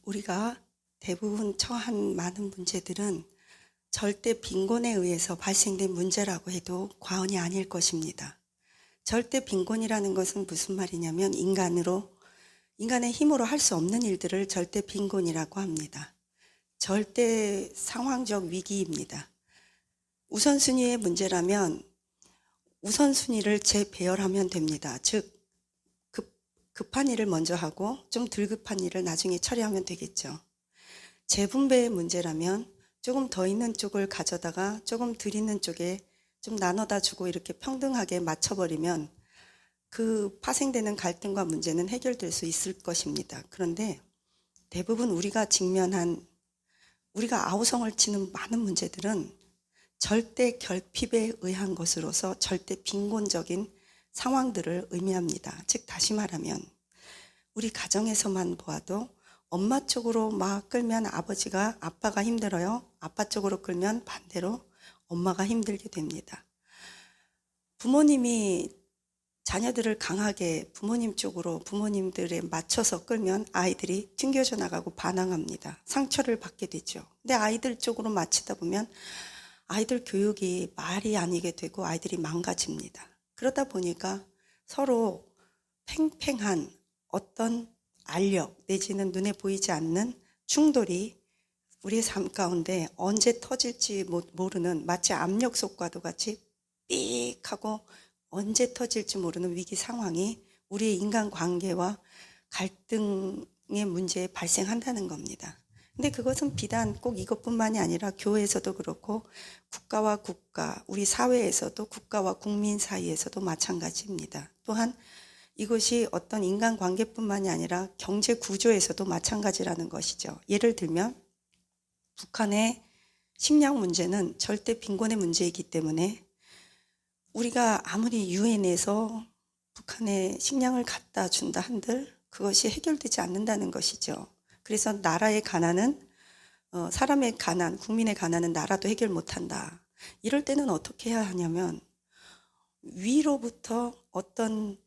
우리가 대부분 처한 많은 문제들은 절대 빈곤에 의해서 발생된 문제라고 해도 과언이 아닐 것입니다. 절대 빈곤이라는 것은 무슨 말이냐면 인간의 힘으로 할 수 없는 일들을 절대 빈곤이라고 합니다. 절대 상황적 위기입니다. 우선순위의 문제라면 우선순위를 재배열하면 됩니다. 즉 급한 일을 먼저 하고 좀 덜 급한 일을 나중에 처리하면 되겠죠. 재분배의 문제라면 조금 더 있는 쪽을 가져다가 조금 덜 있는 쪽에 좀 나눠다 주고 이렇게 평등하게 맞춰버리면 그 파생되는 갈등과 문제는 해결될 수 있을 것입니다. 그런데 대부분 우리가 아우성을 치는 많은 문제들은 절대 결핍에 의한 것으로서 절대 빈곤적인 상황들을 의미합니다. 즉 다시 말하면 우리 가정에서만 보아도 엄마 쪽으로 막 끌면 아빠가 힘들어요. 아빠 쪽으로 끌면 반대로 엄마가 힘들게 됩니다. 부모님이 자녀들을 강하게 부모님 쪽으로 부모님들에 맞춰서 끌면 아이들이 튕겨져 나가고 반항합니다. 상처를 받게 되죠. 근데 아이들 쪽으로 맞추다 보면 아이들 교육이 말이 아니게 되고 아이들이 망가집니다. 그러다 보니까 서로 팽팽한 어떤 알력 내지는 눈에 보이지 않는 충돌이 우리의 삶 가운데 언제 터질지 모르는 마치 압력솥과도 같이 삑 하고 언제 터질지 모르는 위기 상황이 우리의 인간관계와 갈등의 문제에 발생한다는 겁니다. 근데 그것은 비단 꼭 이것뿐만이 아니라 교회에서도 그렇고 국가와 국가, 우리 사회에서도 국가와 국민 사이에서도 마찬가지입니다. 또한 이것이 어떤 인간관계뿐만이 아니라 경제 구조에서도 마찬가지라는 것이죠. 예를 들면 북한의 식량 문제는 절대 빈곤의 문제이기 때문에 우리가 아무리 유엔에서 북한에 식량을 갖다 준다 한들 그것이 해결되지 않는다는 것이죠. 그래서 나라의 가난은 사람의 가난, 국민의 가난은 나라도 해결 못한다. 이럴 때는 어떻게 해야 하냐면 위로부터 어떤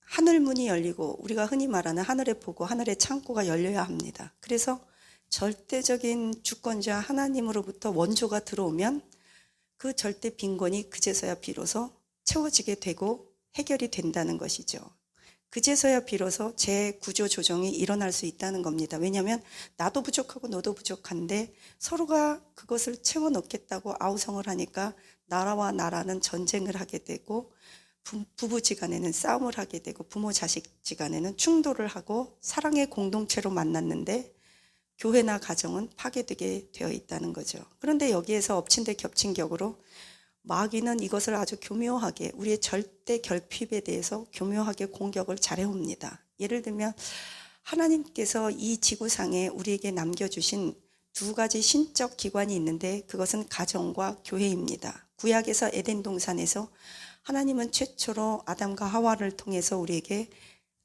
하늘문이 열리고 우리가 흔히 말하는 하늘의 보고 하늘의 창고가 열려야 합니다. 그래서 절대적인 주권자 하나님으로부터 원조가 들어오면 그 절대 빈곤이 그제서야 비로소 채워지게 되고 해결이 된다는 것이죠. 그제서야 비로소 재구조 조정이 일어날 수 있다는 겁니다. 왜냐하면 나도 부족하고 너도 부족한데 서로가 그것을 채워넣겠다고 아우성을 하니까 나라와 나라는 전쟁을 하게 되고 부부지간에는 싸움을 하게 되고 부모 자식지간에는 충돌을 하고 사랑의 공동체로 만났는데 교회나 가정은 파괴되게 되어 있다는 거죠. 그런데 여기에서 엎친 데 겹친 격으로 마귀는 이것을 아주 교묘하게 우리의 절대 결핍에 대해서 교묘하게 공격을 잘해옵니다. 예를 들면 하나님께서 이 지구상에 우리에게 남겨주신 두 가지 신적 기관이 있는데 그것은 가정과 교회입니다. 구약에서 에덴 동산에서 하나님은 최초로 아담과 하와를 통해서 우리에게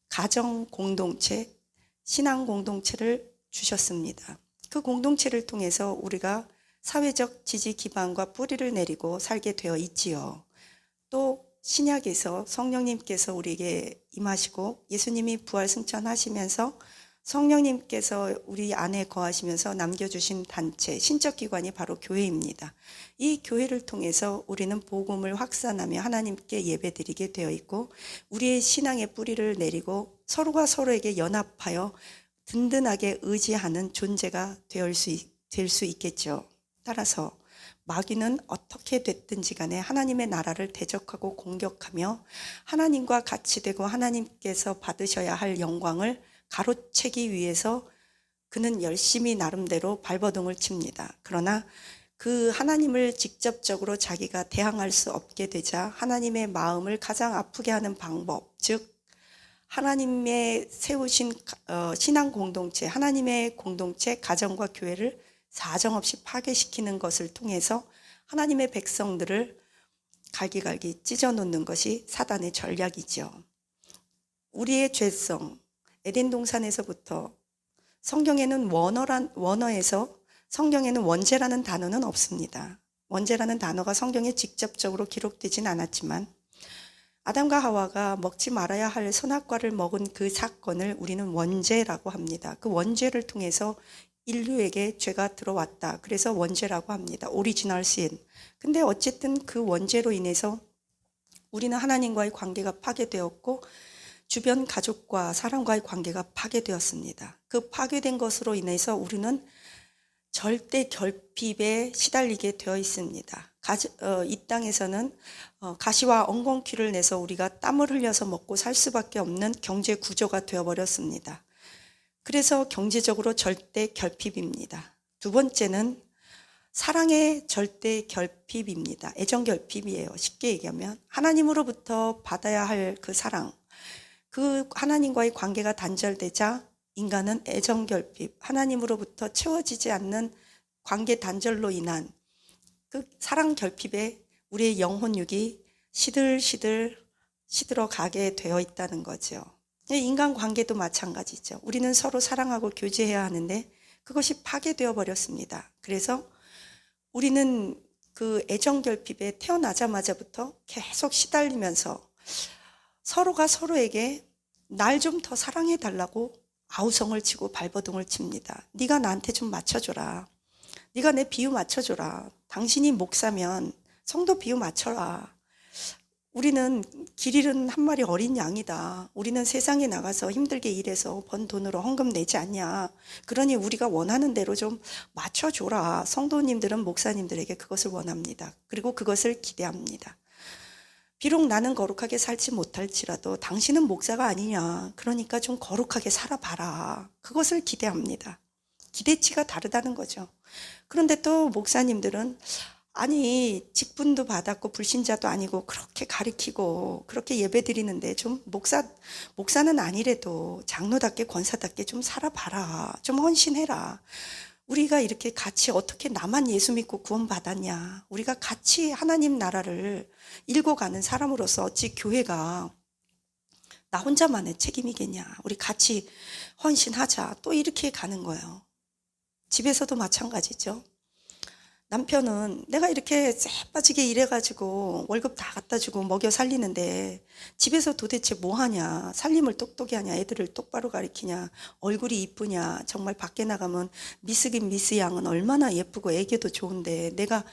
가정 공동체, 신앙 공동체를 주셨습니다. 그 공동체를 통해서 우리가 사회적 지지 기반과 뿌리를 내리고 살게 되어 있지요. 또 신약에서 성령님께서 우리에게 임하시고 예수님이 부활 승천하시면서 성령님께서 우리 안에 거하시면서 남겨주신 단체, 신적 기관이 바로 교회입니다. 이 교회를 통해서 우리는 복음을 확산하며 하나님께 예배드리게 되어 있고 우리의 신앙의 뿌리를 내리고 서로가 서로에게 연합하여 든든하게 의지하는 존재가 될 수 있겠죠. 따라서 마귀는 어떻게 됐든지 간에 하나님의 나라를 대적하고 공격하며 하나님과 같이 되고 하나님께서 받으셔야 할 영광을 가로채기 위해서 그는 열심히 나름대로 발버둥을 칩니다. 그러나 그 하나님을 직접적으로 자기가 대항할 수 없게 되자 하나님의 마음을 가장 아프게 하는 방법, 즉 하나님의 세우신 신앙 공동체, 하나님의 공동체, 가정과 교회를 사정없이 파괴시키는 것을 통해서 하나님의 백성들을 갈기갈기 찢어놓는 것이 사단의 전략이죠. 우리의 죄성, 에덴 동산에서부터 성경에는 원어에서 성경에는 원죄라는 단어는 없습니다. 원죄라는 단어가 성경에 직접적으로 기록되진 않았지만 아담과 하와가 먹지 말아야 할 선악과를 먹은 그 사건을 우리는 원죄라고 합니다. 그 원죄를 통해서 인류에게 죄가 들어왔다. 그래서 원죄라고 합니다. 오리지널 신. 근데 어쨌든 그 원죄로 인해서 우리는 하나님과의 관계가 파괴되었고 주변 가족과 사람과의 관계가 파괴되었습니다. 그 파괴된 것으로 인해서 우리는 절대 결핍에 시달리게 되어 있습니다. 이 땅에서는 가시와 엉겅퀴를 내서 우리가 땀을 흘려서 먹고 살 수밖에 없는 경제 구조가 되어버렸습니다. 그래서 경제적으로 절대 결핍입니다. 두 번째는 사랑의 절대 결핍입니다. 애정 결핍이에요. 쉽게 얘기하면 하나님으로부터 받아야 할 그 사랑, 그 하나님과의 관계가 단절되자 인간은 애정 결핍, 하나님으로부터 채워지지 않는 관계 단절로 인한 그 사랑 결핍에 우리의 영혼육이 시들어 가게 되어 있다는 거죠. 인간 관계도 마찬가지죠. 우리는 서로 사랑하고 교제해야 하는데 그것이 파괴되어 버렸습니다. 그래서 우리는 그 애정 결핍에 태어나자마자부터 계속 시달리면서 서로가 서로에게 날 좀 더 사랑해 달라고 아우성을 치고 발버둥을 칩니다. 네가 나한테 좀 맞춰줘라. 네가 내 비유 맞춰줘라. 당신이 목사면 성도 비유 맞춰라. 우리는 길 잃은 한 마리 어린 양이다. 우리는 세상에 나가서 힘들게 일해서 번 돈으로 헌금 내지 않냐. 그러니 우리가 원하는 대로 좀 맞춰줘라. 성도님들은 목사님들에게 그것을 원합니다. 그리고 그것을 기대합니다. 비록 나는 거룩하게 살지 못할지라도 당신은 목사가 아니냐. 그러니까 좀 거룩하게 살아봐라. 그것을 기대합니다. 기대치가 다르다는 거죠. 그런데 또 목사님들은 아니 직분도 받았고 불신자도 아니고 그렇게 가르치고 그렇게 예배드리는데 좀 목사는 아니래도 장로답게 권사답게 좀 살아봐라. 좀 헌신해라. 우리가 이렇게 같이 어떻게 나만 예수 믿고 구원받았냐. 우리가 같이 하나님 나라를 일궈가는 사람으로서 어찌 교회가 나 혼자만의 책임이겠냐. 우리 같이 헌신하자. 또 이렇게 가는 거예요. 집에서도 마찬가지죠. 남편은 내가 이렇게 쎄빠지게 일해가지고 월급 다 갖다 주고 먹여 살리는데 집에서 도대체 뭐 하냐. 살림을 똑똑히 하냐. 애들을 똑바로 가르치냐. 얼굴이 이쁘냐. 정말 밖에 나가면 미스긴 미스 양은 얼마나 예쁘고 애교도 좋은데 내가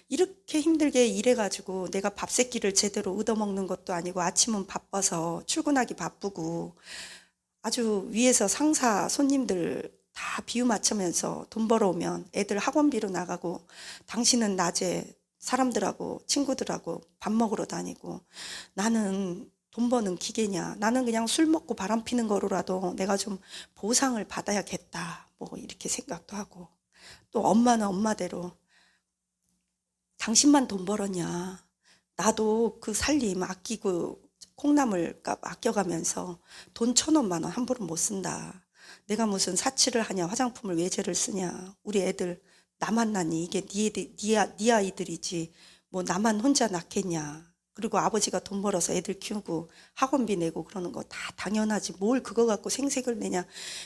이렇게 힘들게 일해가지고 내가 밥 새끼를 제대로 얻어먹는 것도 아니고 아침은 바빠서 출근하기 바쁘고 아주 위에서 상사 손님들 다 비유 맞추면서 돈 벌어오면 애들 학원비로 나가고 당신은 낮에 사람들하고 친구들하고 밥 먹으러 다니고 나는 돈 버는 기계냐. 나는 그냥 술 먹고 바람 피는 거로라도 내가 좀 보상을 받아야겠다. 뭐 이렇게 생각도 하고 또 엄마는 엄마대로 당신만 돈 벌었냐. 나도 그 살림 아끼고 콩나물 값 아껴가면서 돈 1,500원 함부로 못 쓴다. 내가 무슨 사치를 하냐. 화장품을 외제를 쓰냐. 우리 애들 나만 낳니. 이게 네 아이들이지. 뭐 나만 혼자 낳겠냐. 그리고 아버지가 돈 벌어서 애들 키우고 학원비 내고 그러는 거 다 당연하지. 뭘 그거 갖고 생색을 내냐.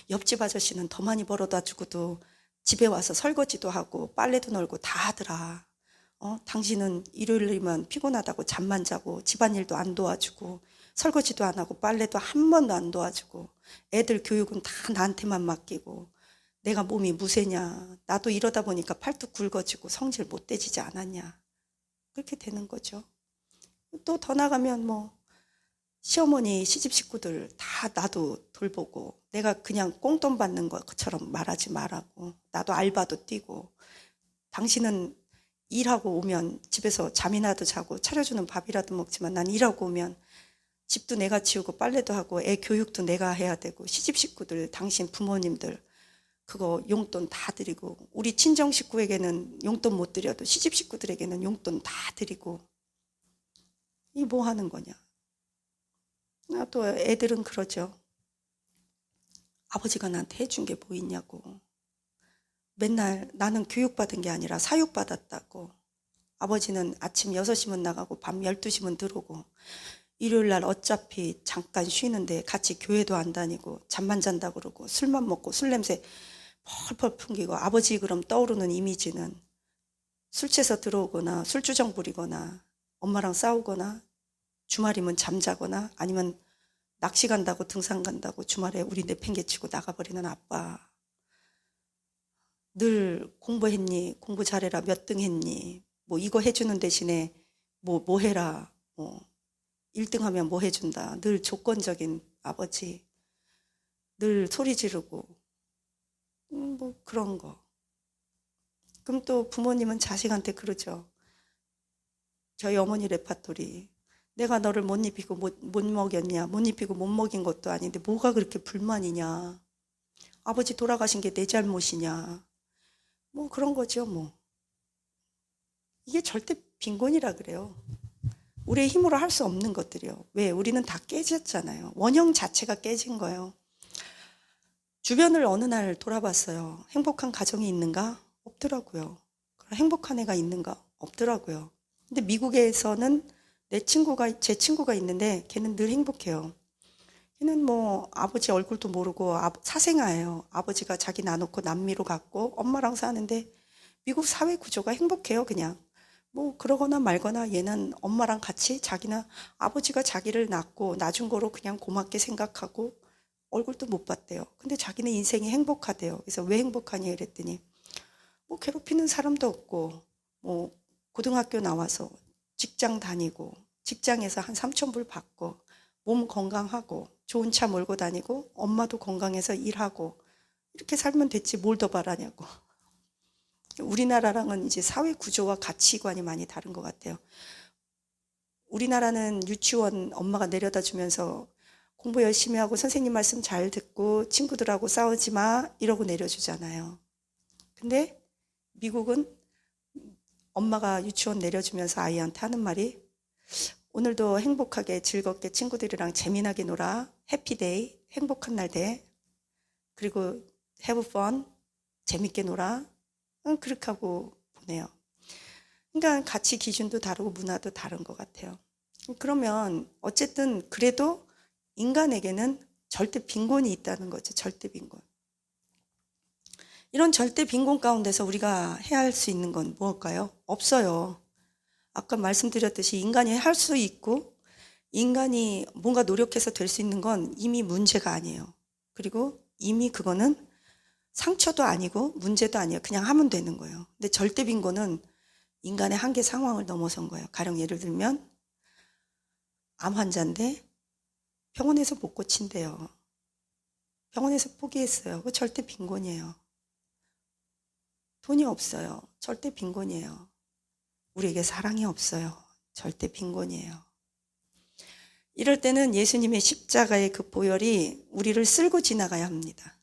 옆집 아저씨는 더 많이 벌어다 주고도 집에 와서 설거지도 하고 빨래도 널고 다 하더라. 당신은 일요일이면 피곤하다고 잠만 자고 집안일도 안 도와주고 설거지도 안 하고 빨래도 한 번도 안 도와주고 애들 교육은 다 나한테만 맡기고 내가 몸이 무쇠냐. 나도 이러다 보니까 팔뚝 굵어지고 성질 못돼지지 않았냐. 그렇게 되는 거죠. 또 더 나가면 뭐 시어머니 시집 식구들 다 나도 돌보고 내가 그냥 꽁돈 받는 것처럼 말하지 말라고. 나도 알바도 뛰고 당신은 일하고 오면 집에서 잠이라도 자고 차려주는 밥이라도 먹지만 난 일하고 오면 집도 내가 치우고 빨래도 하고 애 교육도 내가 해야 되고 시집 식구들 당신 부모님들 그거 용돈 다 드리고 우리 친정 식구에게는 용돈 못 드려도 시집 식구들에게는 용돈 다 드리고 이 뭐 하는 거냐. 또 애들은 그러죠. 아버지가 나한테 해준 게 뭐 있냐고. 맨날 나는 교육받은 게 아니라 사육받았다고. 아버지는 아침 6시면 나가고 밤 12시면 들어오고 일요일 날 어차피 잠깐 쉬는데 같이 교회도 안 다니고 잠만 잔다 그러고 술만 먹고 술 냄새 펄펄 풍기고 아버지 그럼 떠오르는 이미지는 술 취해서 들어오거나 술주정 부리거나 엄마랑 싸우거나 주말이면 잠자거나 아니면 낚시 간다고 등산 간다고 주말에 우리 내팽개치고 나가버리는 아빠. 늘 공부했니? 공부 잘해라. 몇 등 했니? 뭐 이거 해주는 대신에 뭐 해라. 뭐 1등 하면 뭐 해준다. 늘 조건적인 아버지. 늘 소리 지르고 뭐 그런 거. 그럼 또 부모님은 자식한테 그러죠. 저희 어머니 레파토리. 내가 너를 못 입히고 못 먹였냐. 못 입히고 못 먹인 것도 아닌데 뭐가 그렇게 불만이냐. 아버지 돌아가신 게 내 잘못이냐. 뭐 그런 거죠 뭐. 이게 절대 빈곤이라 그래요. 우리의 힘으로 할 수 없는 것들이요. 왜? 우리는 다 깨졌잖아요. 원형 자체가 깨진 거예요. 주변을 어느 날 돌아봤어요. 행복한 가정이 있는가? 없더라고요. 행복한 애가 있는가? 없더라고요. 근데 미국에서는 제 친구가 있는데 걔는 늘 행복해요. 걔는 뭐 아버지 얼굴도 모르고 사생아예요. 아버지가 자기 놔놓고 남미로 갔고 엄마랑 사는데 미국 사회 구조가 행복해요. 그냥 뭐 그러거나 말거나 얘는 엄마랑 같이 자기나 아버지가 자기를 낳고 낳은 거로 그냥 고맙게 생각하고 얼굴도 못 봤대요. 근데 자기는 인생이 행복하대요. 그래서 왜 행복하냐 이랬더니 뭐 괴롭히는 사람도 없고 뭐 고등학교 나와서 직장 다니고 직장에서 한 3,000불 받고 몸 건강하고 좋은 차 몰고 다니고 엄마도 건강해서 일하고 이렇게 살면 됐지 뭘 더 바라냐고. 우리나라랑은 이제 사회 구조와 가치관이 많이 다른 것 같아요. 우리나라는 유치원 엄마가 내려다 주면서 공부 열심히 하고 선생님 말씀 잘 듣고 친구들하고 싸우지 마 이러고 내려주잖아요. 근데 미국은 엄마가 유치원 내려주면서 아이한테 하는 말이 오늘도 행복하게 즐겁게 친구들이랑 재미나게 놀아. 해피데이. 행복한 날 돼. 그리고 have fun. 재밌게 놀아. 그렇게 하고 보내요. 그러니까 가치 기준도 다르고 문화도 다른 것 같아요. 그러면 어쨌든 그래도 인간에게는 절대 빈곤이 있다는 거죠. 절대 빈곤. 이런 절대 빈곤 가운데서 우리가 해야 할 수 있는 건 무엇일까요? 없어요. 아까 말씀드렸듯이 인간이 할 수 있고 인간이 뭔가 노력해서 될 수 있는 건 이미 문제가 아니에요. 그리고 이미 그거는 상처도 아니고 문제도 아니에요. 그냥 하면 되는 거예요. 근데 절대 빈곤은 인간의 한계 상황을 넘어선 거예요. 가령 예를 들면 암 환자인데 병원에서 못 고친대요. 병원에서 포기했어요. 그거 절대 빈곤이에요. 돈이 없어요. 절대 빈곤이에요. 우리에게 사랑이 없어요. 절대 빈곤이에요. 이럴 때는 예수님의 십자가의 그 보혈이 우리를 쓸고 지나가야 합니다.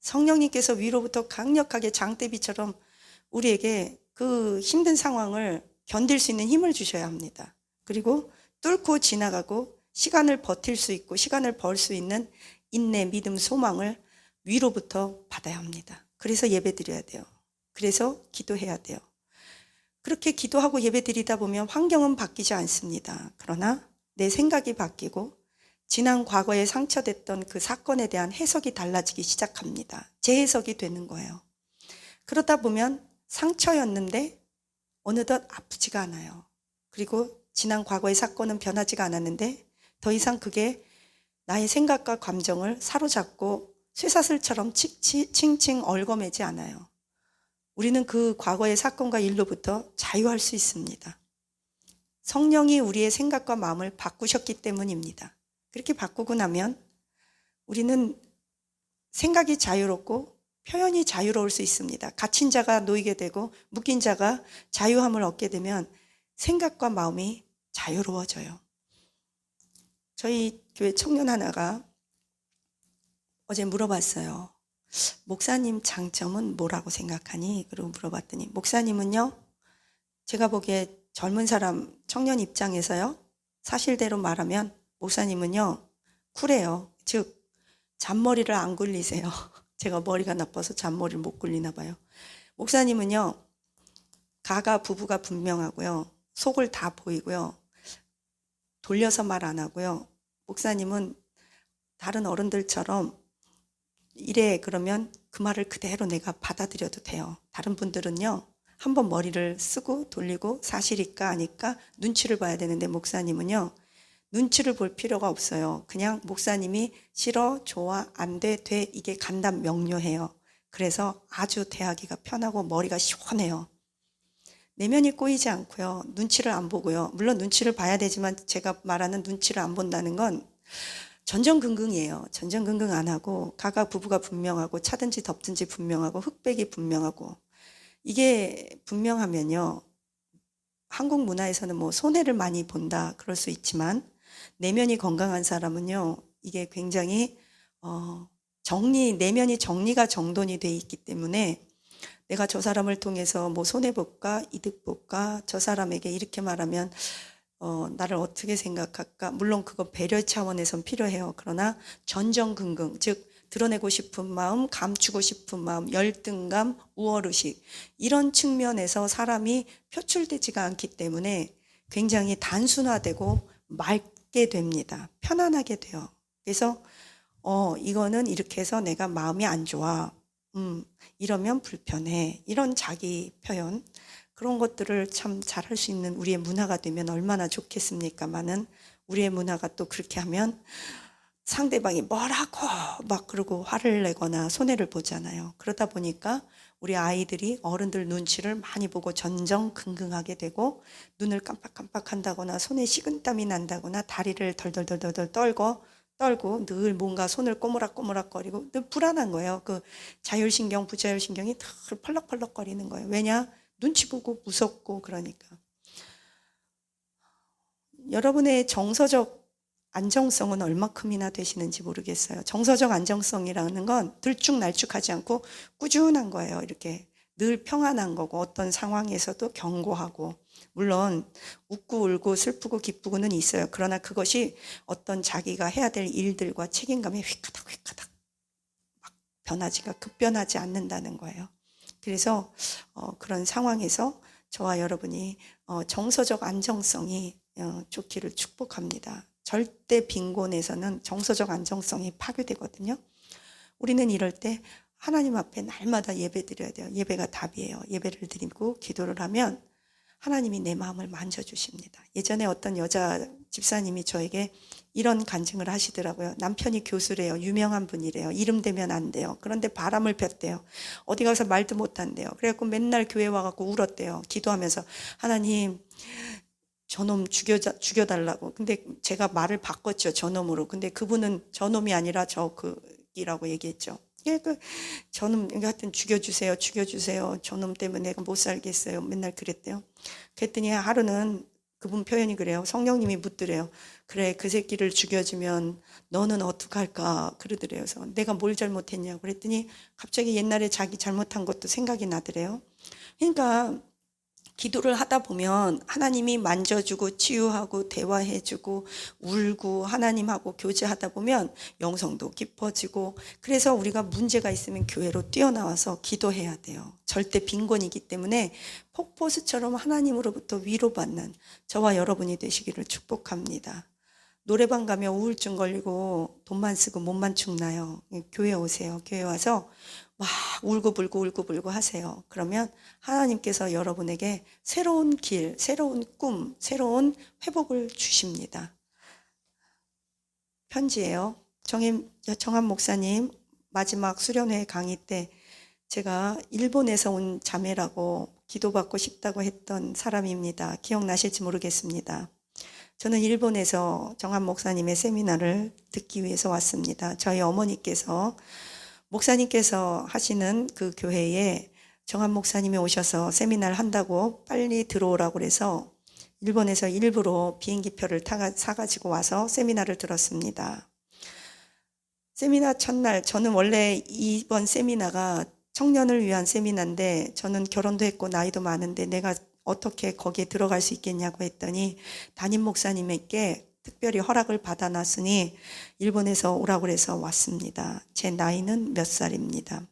성령님께서 위로부터 강력하게 장대비처럼 우리에게 그 힘든 상황을 견딜 수 있는 힘을 주셔야 합니다. 그리고 뚫고 지나가고 시간을 버틸 수 있고 시간을 벌 수 있는 인내, 믿음, 소망을 위로부터 받아야 합니다. 그래서 예배 드려야 돼요. 그래서 기도해야 돼요. 그렇게 기도하고 예배 드리다 보면 환경은 바뀌지 않습니다. 그러나 내 생각이 바뀌고 지난 과거에 상처됐던 그 사건에 대한 해석이 달라지기 시작합니다. 재해석이 되는 거예요. 그러다 보면 상처였는데 어느덧 아프지가 않아요. 그리고 지난 과거의 사건은 변하지가 않았는데 더 이상 그게 나의 생각과 감정을 사로잡고 쇠사슬처럼 칭칭 얽어매지 않아요. 우리는 그 과거의 사건과 일로부터 자유할 수 있습니다. 성령이 우리의 생각과 마음을 바꾸셨기 때문입니다. 그렇게 바꾸고 나면 우리는 생각이 자유롭고 표현이 자유로울 수 있습니다. 갇힌 자가 놓이게 되고 묶인 자가 자유함을 얻게 되면 생각과 마음이 자유로워져요. 저희 교회 청년 하나가 어제 물어봤어요. 목사님 장점은 뭐라고 생각하니? 그러고 물어봤더니 목사님은요, 제가 보기에 젊은 사람 청년 입장에서요, 사실대로 말하면 목사님은요 쿨해요. 즉 잔머리를 안 굴리세요. 제가 머리가 나빠서 잔머리를 못 굴리나 봐요. 목사님은요 가가 부부가 분명하고요, 속을 다 보이고요, 돌려서 말 안 하고요. 목사님은 다른 어른들처럼 이래 그러면 그 말을 그대로 내가 받아들여도 돼요. 다른 분들은요 한번 머리를 쓰고 돌리고 사실일까 아닐까 눈치를 봐야 되는데 목사님은요 눈치를 볼 필요가 없어요. 그냥 목사님이 싫어, 좋아, 안 돼, 돼 이게 간단 명료해요. 그래서 아주 대하기가 편하고 머리가 시원해요. 내면이 꼬이지 않고요. 눈치를 안 보고요. 물론 눈치를 봐야 되지만 제가 말하는 눈치를 안 본다는 건 전전긍긍이에요. 전전긍긍 안 하고 각각 부부가 분명하고 차든지 덥든지 분명하고 흑백이 분명하고 이게 분명하면요. 한국 문화에서는 뭐 손해를 많이 본다 그럴 수 있지만 내면이 건강한 사람은요. 이게 굉장히 내면이 정리가 정돈이 돼 있기 때문에 내가 저 사람을 통해서 뭐 손해볼까 이득 볼까 저 사람에게 이렇게 말하면 나를 어떻게 생각할까 물론 그거 배려 차원에선 필요해요. 그러나 전전긍긍 즉 드러내고 싶은 마음 감추고 싶은 마음 열등감 우월의식 이런 측면에서 사람이 표출되지가 않기 때문에 굉장히 단순화되고 맑게 됩니다. 편안하게 돼요. 그래서 이거는 이렇게 해서 내가 마음이 안 좋아. 이러면 불편해. 이런 자기 표현 그런 것들을 참 잘할 수 있는 우리의 문화가 되면 얼마나 좋겠습니까마는 우리의 문화가 또 그렇게 하면 상대방이 뭐라고 막 그러고 화를 내거나 손해를 보잖아요. 그러다 보니까 우리 아이들이 어른들 눈치를 많이 보고 전전긍긍하게 되고 눈을 깜빡깜빡 한다거나 손에 식은땀이 난다거나 다리를 덜덜덜덜 떨고 늘 뭔가 손을 꼬무락꼬무락거리고 늘 불안한 거예요. 그 자율신경, 부자율신경이 늘 펄럭펄럭거리는 거예요. 왜냐? 눈치 보고 무섭고 그러니까. 여러분의 정서적 안정성은 얼마큼이나 되시는지 모르겠어요. 정서적 안정성이라는 건 들쭉날쭉하지 않고 꾸준한 거예요. 이렇게 늘 평안한 거고 어떤 상황에서도 견고하고 물론 웃고 울고 슬프고 기쁘고는 있어요. 그러나 그것이 어떤 자기가 해야 될 일들과 책임감에 휙가닥 막 급변하지 않는다는 거예요. 그래서 그런 상황에서 저와 여러분이 정서적 안정성이 좋기를 축복합니다. 절대 빈곤에서는 정서적 안정성이 파괴되거든요. 우리는 이럴 때 하나님 앞에 날마다 예배 드려야 돼요. 예배가 답이에요. 예배를 드리고 기도를 하면 하나님이 내 마음을 만져주십니다. 예전에 어떤 여자 집사님이 저에게 이런 간증을 하시더라고요. 남편이 교수래요. 유명한 분이래요. 이름 대면 안 돼요. 그런데 바람을 폈대요. 어디 가서 말도 못한대요. 그래갖고 맨날 교회 와갖고 울었대요. 기도하면서 하나님 저놈 죽여달라고. 근데 제가 말을 바꿨죠. 저놈으로. 근데 그분은 저놈이 아니라 저이라고 얘기했죠. 저놈 하여튼 죽여주세요. 저놈 때문에 내가 못 살겠어요. 맨날 그랬대요. 그랬더니 하루는 그분 표현이 그래요. 성령님이 묻더래요. 그래 그 새끼를 죽여주면 너는 어떡할까 그러더래요. 그래서 내가 뭘 잘못했냐고 그랬더니 갑자기 옛날에 자기 잘못한 것도 생각이 나더래요. 그러니까 기도를 하다 보면 하나님이 만져주고 치유하고 대화해주고 울고 하나님하고 교제하다 보면 영성도 깊어지고 그래서 우리가 문제가 있으면 교회로 뛰어나와서 기도해야 돼요. 절대 빈곤이기 때문에 폭포수처럼 하나님으로부터 위로받는 저와 여러분이 되시기를 축복합니다. 노래방 가면 우울증 걸리고 돈만 쓰고 몸만 죽나요? 교회 오세요. 교회 와서 막 울고불고 하세요. 그러면 하나님께서 여러분에게 새로운 길, 새로운 꿈, 새로운 회복을 주십니다. 편지예요. 정한 목사님 마지막 수련회 강의 때 제가 일본에서 온 자매라고 기도받고 싶다고 했던 사람입니다. 기억나실지 모르겠습니다. 저는 일본에서 정한 목사님의 세미나를 듣기 위해서 왔습니다. 저희 어머니께서 목사님께서 하시는 그 교회에 정한 목사님이 오셔서 세미나를 한다고 빨리 들어오라고 그래서 일본에서 일부러 비행기표를 사가지고 와서 세미나를 들었습니다. 세미나 첫날 저는 원래 이번 세미나가 청년을 위한 세미나인데 저는 결혼도 했고 나이도 많은데 내가 어떻게 거기에 들어갈 수 있겠냐고 했더니 담임 목사님에게 특별히 허락을 받아놨으니 일본에서 오라고 해서 왔습니다. 제 나이는 몇 살입니다.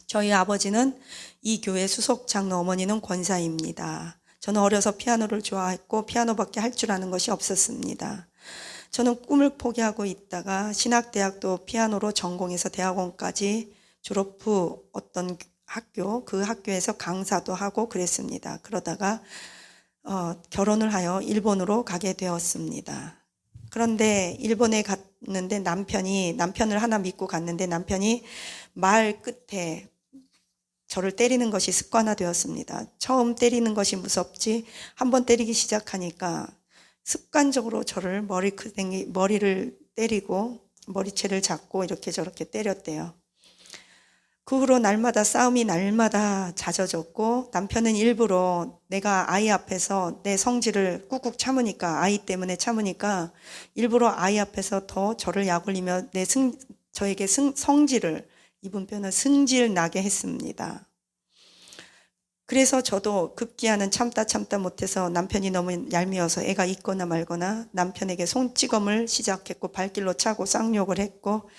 저희 아버지는 이 교회 수석 장로, 어머니는 권사입니다. 저는 어려서 피아노를 좋아했고 피아노밖에 할 줄 아는 것이 없었습니다. 저는 꿈을 포기하고 있다가 신학대학도 피아노로 전공해서 대학원까지 졸업 후 어떤 그 학교에서 강사도 하고 그랬습니다. 그러다가 결혼을 하여 일본으로 가게 되었습니다. 그런데 일본에 갔는데 남편을 하나 믿고 갔는데 남편이 말 끝에 저를 때리는 것이 습관화되었습니다. 처음 때리는 것이 무섭지 한번 때리기 시작하니까 습관적으로 저를 머리를 때리고 머리채를 잡고 이렇게 저렇게 때렸대요. 그 후로 싸움이 날마다 잦아졌고 남편은 일부러 내가 아이 앞에서 내 성질을 꾹꾹 참으니까 아이 때문에 참으니까 일부러 아이 앞에서 더 저를 약올리며 저에게 성질을 이분 표현은 승질 나게 했습니다. 그래서 저도 급기야는 참다 못해서 남편이 너무 얄미워서 애가 있거나 말거나 남편에게 손찌검을 시작했고 발길로 차고 쌍욕을 했고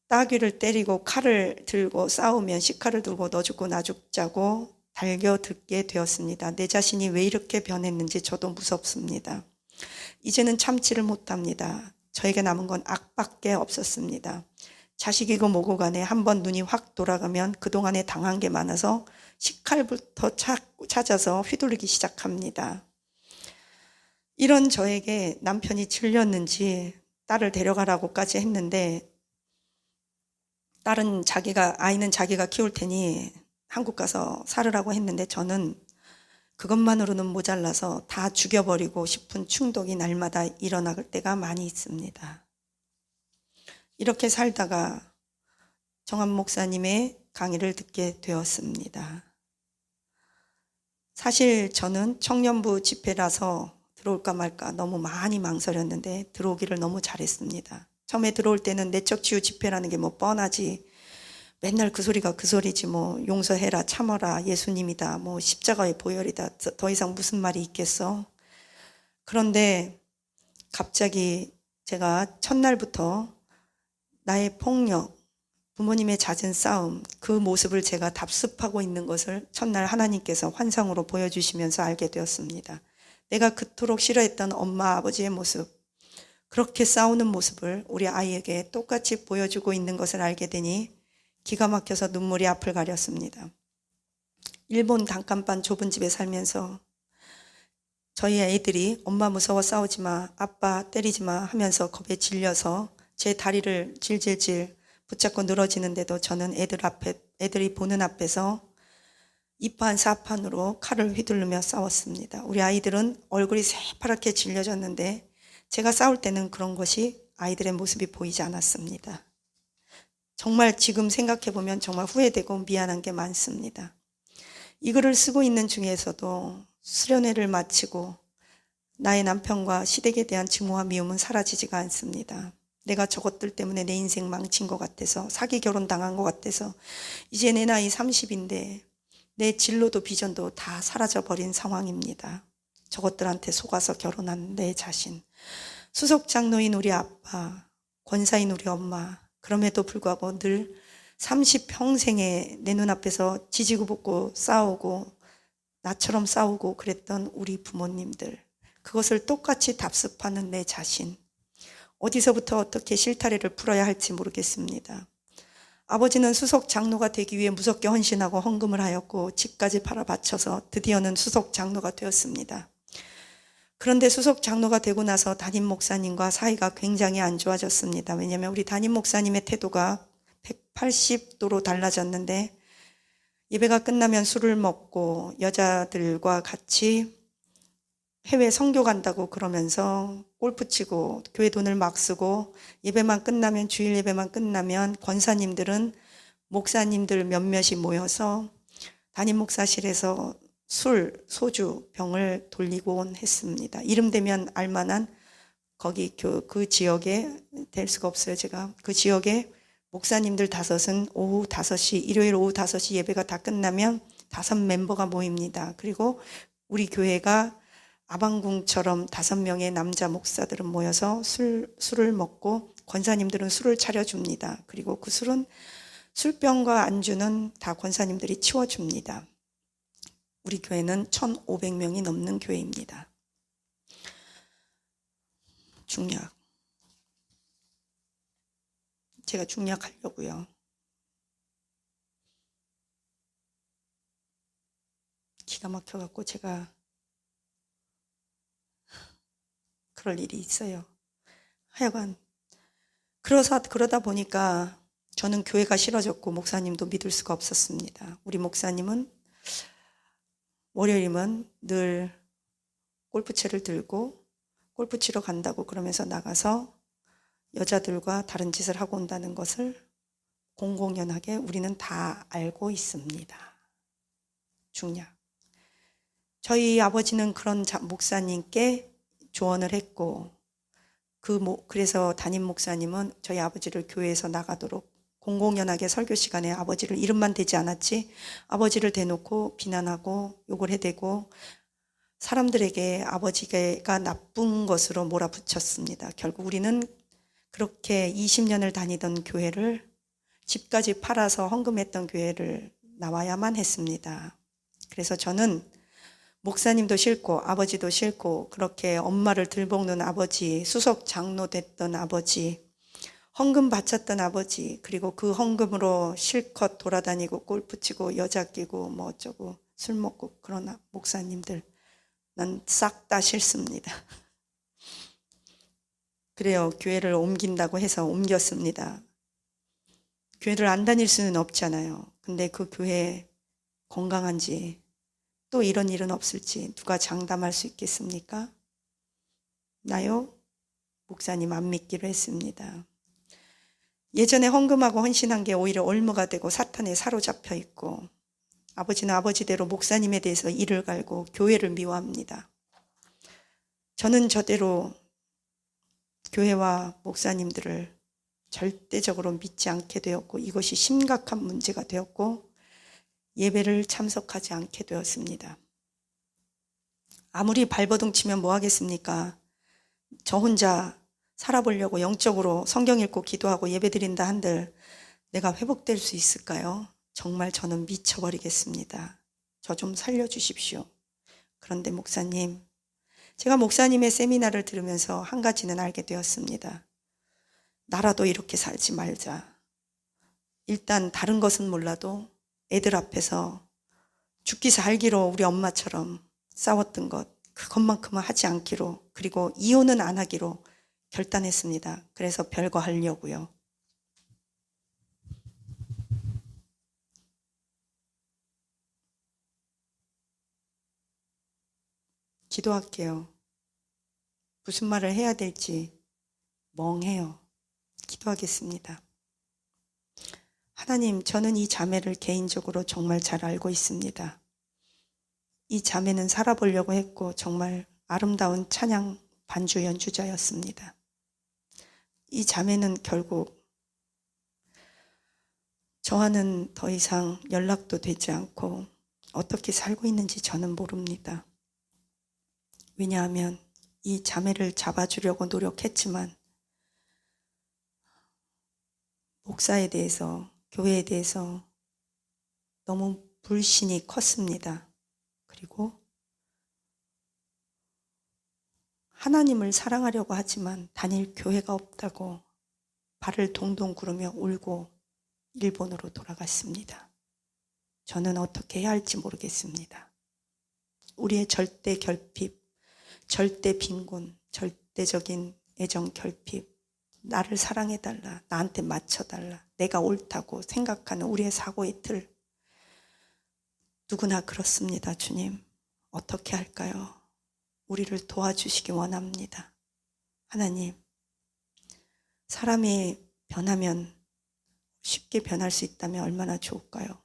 따귀를 때리고 칼을 들고 싸우면 식칼을 들고 너 죽고 나 죽자고 달겨듣게 되었습니다. 내 자신이 왜 이렇게 변했는지 저도 무섭습니다. 이제는 참지를 못합니다. 저에게 남은 건 악밖에 없었습니다. 자식이고 뭐고 간에 한번 눈이 확 돌아가면 그동안에 당한 게 많아서 식칼부터 찾아서 휘둘리기 시작합니다. 이런 저에게 남편이 질렸는지 딸을 데려가라고까지 했는데 아이는 자기가 키울 테니 한국 가서 살으라고 했는데 저는 그것만으로는 모자라서 다 죽여버리고 싶은 충동이 날마다 일어날 때가 많이 있습니다. 이렇게 살다가 정한 목사님의 강의를 듣게 되었습니다. 사실 저는 청년부 집회라서 들어올까 말까 너무 많이 망설였는데 들어오기를 너무 잘했습니다. 처음에 들어올 때는 내적 치유 집회라는 게 뭐 뻔하지. 맨날 그 소리가 그 소리지 뭐 용서해라 참아라 예수님이다 뭐 십자가의 보혈이다 더 이상 무슨 말이 있겠어. 그런데 갑자기 제가 첫날부터 나의 폭력, 부모님의 잦은 싸움 그 모습을 제가 답습하고 있는 것을 첫날 하나님께서 환상으로 보여주시면서 알게 되었습니다. 내가 그토록 싫어했던 엄마 아버지의 모습 그렇게 싸우는 모습을 우리 아이에게 똑같이 보여주고 있는 것을 알게 되니 기가 막혀서 눈물이 앞을 가렸습니다. 일본 단칸방 좁은 집에 살면서 저희 애들이 엄마 무서워 싸우지 마, 아빠 때리지 마 하면서 겁에 질려서 제 다리를 질질질 붙잡고 늘어지는데도 저는 애들이 보는 앞에서 이판 사판으로 칼을 휘두르며 싸웠습니다. 우리 아이들은 얼굴이 새파랗게 질려졌는데 제가 싸울 때는 그런 것이 아이들의 모습이 보이지 않았습니다. 정말 지금 생각해보면 정말 후회되고 미안한 게 많습니다. 이 글을 쓰고 있는 중에서도 수련회를 마치고 나의 남편과 시댁에 대한 증오와 미움은 사라지지가 않습니다. 내가 저것들 때문에 내 인생 망친 것 같아서 사기 결혼 당한 것 같아서 이제 내 나이 30인데 내 진로도 비전도 다 사라져버린 상황입니다. 저것들한테 속아서 결혼한 내 자신. 수석 장로인 우리 아빠, 권사인 우리 엄마, 그럼에도 불구하고 늘 30평생에 내 눈앞에서 지지고 볶고 싸우고 나처럼 싸우고 그랬던 우리 부모님들, 그것을 똑같이 답습하는 내 자신, 어디서부터 어떻게 실타래를 풀어야 할지 모르겠습니다. 아버지는 수석 장로가 되기 위해 무섭게 헌신하고 헌금을 하였고 집까지 팔아 바쳐서 드디어는 수석 장로가 되었습니다. 그런데 수석 장로가 되고 나서 담임 목사님과 사이가 굉장히 안 좋아졌습니다. 왜냐하면 우리 담임 목사님의 태도가 180도로 달라졌는데 예배가 끝나면 술을 먹고 여자들과 같이 해외 선교 간다고 그러면서 골프 치고 교회 돈을 막 쓰고 주일 예배만 끝나면 권사님들은 목사님들 몇몇이 모여서 담임 목사실에서 소주 병을 돌리곤 했습니다. 이름 되면 알만한 거기 그 지역에 될 수가 없어요. 제가 그 지역에 목사님들 5은 오후 5시 일요일 오후 5시 예배가 다 끝나면 5 멤버가 모입니다. 그리고 우리 교회가 아방궁처럼 5명의 남자 목사들은 모여서 술을 먹고 권사님들은 술을 차려줍니다. 그리고 그 술병과 안주는 다 권사님들이 치워줍니다. 우리 교회는 1,500명이 넘는 교회입니다. 중략. 제가 중략하려고요. 기가 막혀갖고 제가 그럴 일이 있어요. 하여간 그러다 보니까 저는 교회가 싫어졌고 목사님도 믿을 수가 없었습니다. 우리 목사님은 월요일이면 늘 골프채를 들고 골프 치러 간다고 그러면서 나가서 여자들과 다른 짓을 하고 온다는 것을 공공연하게 우리는 다 알고 있습니다. 중략. 저희 아버지는 그런 목사님께 조언을 했고 그래서 담임 목사님은 저희 아버지를 교회에서 나가도록 공공연하게 설교 시간에 아버지를 이름만 대지 않았지 아버지를 대놓고 비난하고 욕을 해대고 사람들에게 아버지가 나쁜 것으로 몰아붙였습니다. 결국 우리는 그렇게 20년을 다니던 교회를 집까지 팔아서 헌금했던 교회를 나와야만 했습니다. 그래서 저는 목사님도 싫고 아버지도 싫고 그렇게 엄마를 들볶는 아버지, 수석 장로 됐던 아버지, 헌금 바쳤던 아버지, 그리고 그 헌금으로 실컷 돌아다니고 골프 치고 여자 끼고 뭐 어쩌고 술 먹고 그런 목사님들 난 싹 다 싫습니다. 그래요. 교회를 옮긴다고 해서 옮겼습니다. 교회를 안 다닐 수는 없잖아요. 근데 그 교회 건강한지 또 이런 일은 없을지 누가 장담할 수 있겠습니까? 나요? 목사님 안 믿기로 했습니다. 예전에 헌금하고 헌신한 게 오히려 올무가 되고 사탄에 사로잡혀 있고 아버지는 아버지대로 목사님에 대해서 이를 갈고 교회를 미워합니다. 저는 저대로 교회와 목사님들을 절대적으로 믿지 않게 되었고 이것이 심각한 문제가 되었고 예배를 참석하지 않게 되었습니다. 아무리 발버둥 치면 뭐 하겠습니까? 저 혼자 살아보려고 영적으로 성경 읽고 기도하고 예배 드린다 한들 내가 회복될 수 있을까요? 정말 저는 미쳐버리겠습니다. 저 좀 살려주십시오. 그런데 목사님, 제가 목사님의 세미나를 들으면서 한 가지는 알게 되었습니다. 나라도 이렇게 살지 말자. 일단 다른 것은 몰라도 애들 앞에서 죽기 살기로 우리 엄마처럼 싸웠던 것 그것만큼은 하지 않기로 그리고 이혼은 안 하기로 결단했습니다. 그래서 별거 하려고요. 기도할게요. 무슨 말을 해야 될지 멍해요. 기도하겠습니다. 하나님, 저는 이 자매를 개인적으로 정말 잘 알고 있습니다. 이 자매는 살아보려고 했고 정말 아름다운 찬양 반주 연주자였습니다. 이 자매는 결국 저와는 더 이상 연락도 되지 않고 어떻게 살고 있는지 저는 모릅니다. 왜냐하면 이 자매를 잡아주려고 노력했지만 목사에 대해서 교회에 대해서 너무 불신이 컸습니다. 그리고 하나님을 사랑하려고 하지만 다닐 교회가 없다고 발을 동동 구르며 울고 일본으로 돌아갔습니다. 저는 어떻게 해야 할지 모르겠습니다. 우리의 절대 결핍, 절대 빈곤, 절대적인 애정 결핍, 나를 사랑해달라, 나한테 맞춰달라, 내가 옳다고 생각하는 우리의 사고의 틀, 누구나 그렇습니다. 주님, 어떻게 할까요? 우리를 도와주시기 원합니다. 하나님, 사람이 변하면 쉽게 변할 수 있다면 얼마나 좋을까요?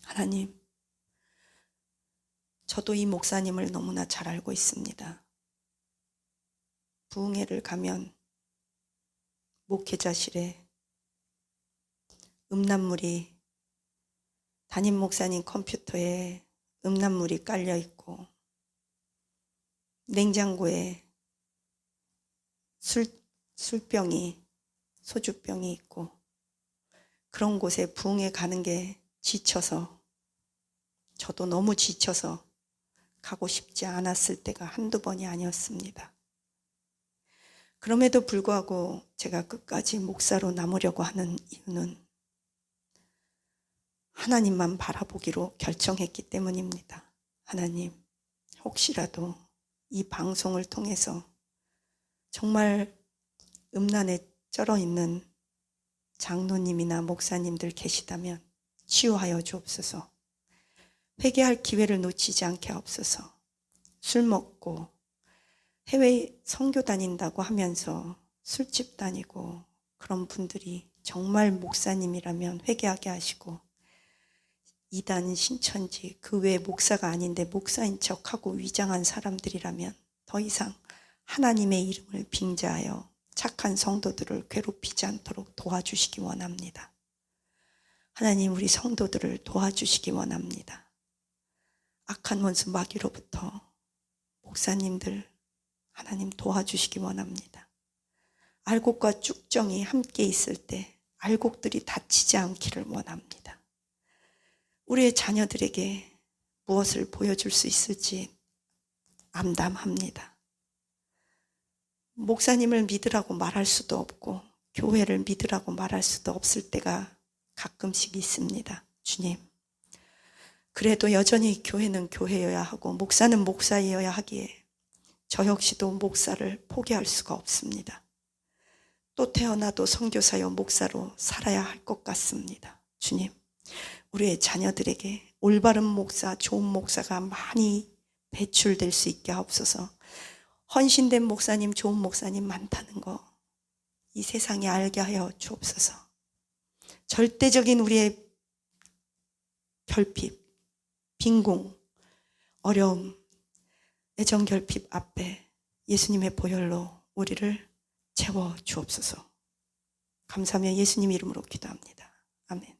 하나님, 저도 이 목사님을 너무나 잘 알고 있습니다. 부흥회를 가면 목회자실에 음란물이 담임 목사님 컴퓨터에 음란물이 깔려 있고 냉장고에 술병이 소주병이 있고 그런 곳에 부흥회 가는 게 지쳐서 저도 너무 지쳐서 가고 싶지 않았을 때가 한두 번이 아니었습니다. 그럼에도 불구하고 제가 끝까지 목사로 남으려고 하는 이유는 하나님만 바라보기로 결정했기 때문입니다. 하나님, 혹시라도 이 방송을 통해서 정말 음란에 쩔어 있는 장로님이나 목사님들 계시다면 치유하여 주옵소서. 회개할 기회를 놓치지 않게 하옵소서. 술 먹고 해외 선교 다닌다고 하면서 술집 다니고 그런 분들이 정말 목사님이라면 회개하게 하시고, 이단 신천지 그 외 목사가 아닌데 목사인 척하고 위장한 사람들이라면 더 이상 하나님의 이름을 빙자하여 착한 성도들을 괴롭히지 않도록 도와주시기 원합니다. 하나님, 우리 성도들을 도와주시기 원합니다. 악한 원수 마귀로부터 목사님들 하나님 도와주시기 원합니다. 알곡과 쭉정이 함께 있을 때 알곡들이 다치지 않기를 원합니다. 우리의 자녀들에게 무엇을 보여줄 수 있을지 암담합니다. 목사님을 믿으라고 말할 수도 없고 교회를 믿으라고 말할 수도 없을 때가 가끔씩 있습니다. 주님, 그래도 여전히 교회는 교회여야 하고 목사는 목사여야 하기에 저 역시도 목사를 포기할 수가 없습니다. 또 태어나도 선교사여 목사로 살아야 할 것 같습니다. 주님, 우리의 자녀들에게 올바른 목사, 좋은 목사가 많이 배출될 수 있게 하옵소서. 헌신된 목사님, 좋은 목사님 많다는 거 이 세상에 알게 하여 주옵소서. 절대적인 우리의 결핍, 빈궁, 어려움, 애정 결핍 앞에 예수님의 보혈로 우리를 채워 주옵소서. 감사하며 예수님 이름으로 기도합니다. 아멘.